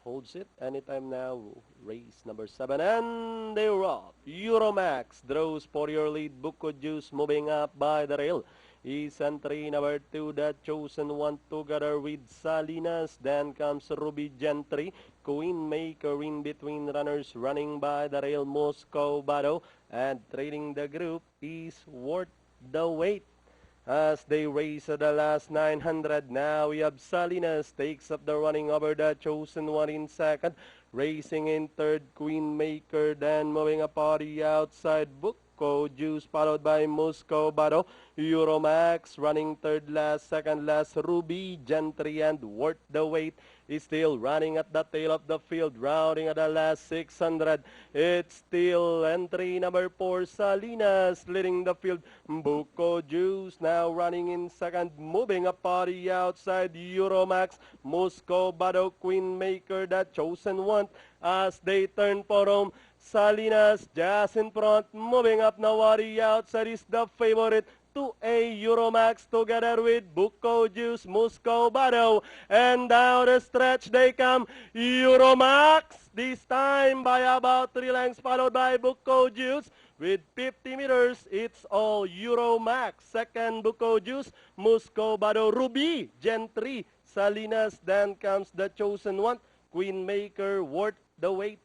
holds it anytime now. Race number 7 and they're off. Euromax draws for your lead. Buko Juice moving up by the rail. Is entry number 2, the chosen one together with Salinas. Then comes Ruby Gentry. Queen Maker in between runners running by the rail. Moscow Bado. And trailing the group is Worth the Wait. As they race the last 900, now we have Salinas takes up the running over the chosen one in second. Racing in third, Queen Maker, then moving up on the outside, Buko Juice, followed by Moscow Bado. Euromax running third last, second last, Ruby Gentry, and Worth the Wait is still running at the tail of the field, rounding at the last 600. It's still entry number 4, Salinas, leading the field. Buko Juice now running in second, moving up on the outside, Euromax, Moscow Bado, Queen Maker, the chosen one, as they turn for home. Salinas just in front, moving up now on the outside is the favorite. 2A Euromax together with Buko Juice, Moscow Bado, and down the stretch they come. Euromax this time by about 3 lengths, followed by Buko Juice. With 50 meters, it's all Euromax. Second, Buko Juice, Moscow Bado, Ruby Gentry, Salinas. Then comes the chosen one, Queen Maker, Worth the Wait.